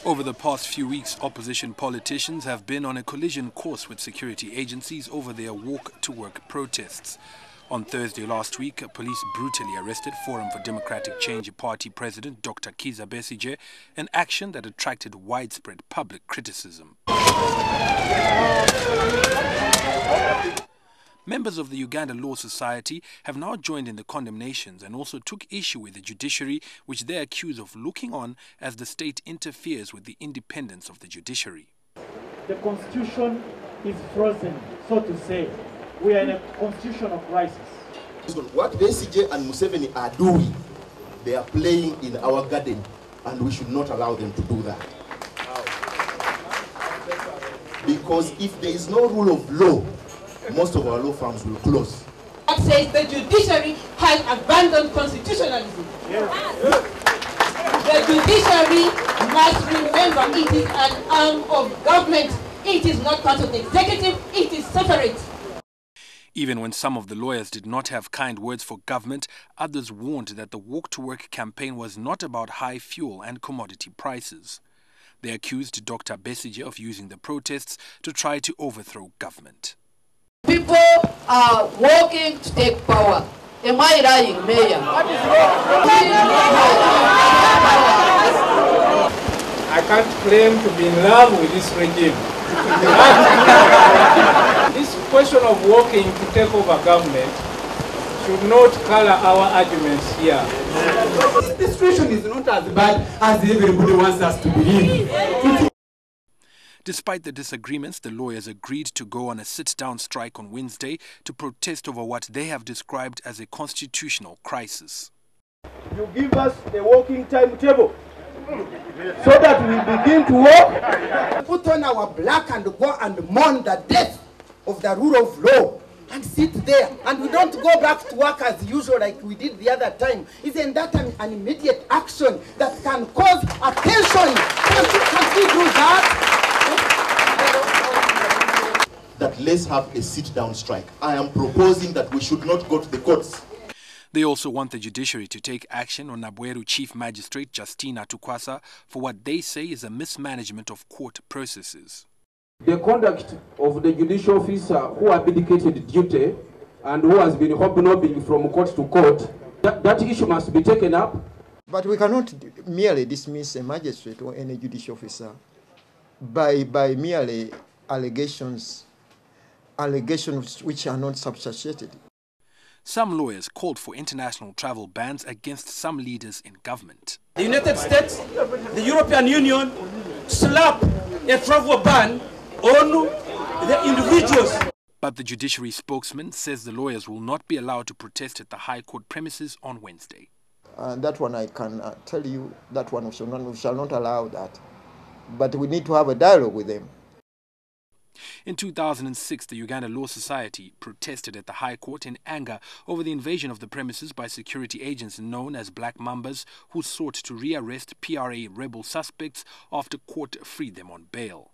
Over the past few weeks, opposition politicians have been on a collision course with security agencies over their walk-to-work protests. On Thursday last week, police brutally arrested Forum for Democratic Change Party President Dr. Kizza Besigye, an action that attracted widespread public criticism. Members of the Uganda Law Society have now joined in the condemnations and also took issue with the judiciary, which they accuse of looking on as the state interferes with the independence of the judiciary. The constitution is frozen, so to say. We are in a constitutional crisis. What Besigye and Museveni are doing, they are playing in our garden, and we should not allow them to do that. Because if there is no rule of law, most of our law firms will close. That says the judiciary has abandoned constitutionalism. The judiciary must remember it is an arm of government. It is not part of the executive, it is separate. Even when some of the lawyers did not have kind words for government, others warned that the walk-to-work campaign was not about high fuel and commodity prices. They accused Dr. Besigye of using the protests to try to overthrow government. People are working to take power. Am I lying, Mayor? I can't claim to be in love with this regime. This question of working to take over government should not color our arguments here. The situation is not as bad as everybody wants us to believe. Despite the disagreements, the lawyers agreed to go on a sit-down strike on Wednesday to protest over what they have described as a constitutional crisis. You give us a working timetable so that we begin to work. Put on our black and go and mourn the death of the rule of law and sit there, and we don't go back to work as usual like we did the other time. Isn't that an immediate action that can cause attention? Can't we do that? That let's have a sit-down strike. I am proposing that we should not go to the courts. They also want the judiciary to take action on Nabweru Chief Magistrate Justina Tukwasa for what they say is a mismanagement of court processes. The conduct of the judicial officer who abdicated duty and who has been hobnobbing from court to court, that issue must be taken up. But we cannot merely dismiss a magistrate or any judicial officer by merely allegations which are not substantiated. Some lawyers called for international travel bans against some leaders in government. The United States, the European Union slap a travel ban on the individuals. But the judiciary spokesman says the lawyers will not be allowed to protest at the High Court premises on Wednesday. That one I can tell you, that one we shall not allow that. But we need to have a dialogue with them. In 2006, the Uganda Law Society protested at the High Court in anger over the invasion of the premises by security agents known as Black Mambas, who sought to rearrest PRA rebel suspects after court freed them on bail.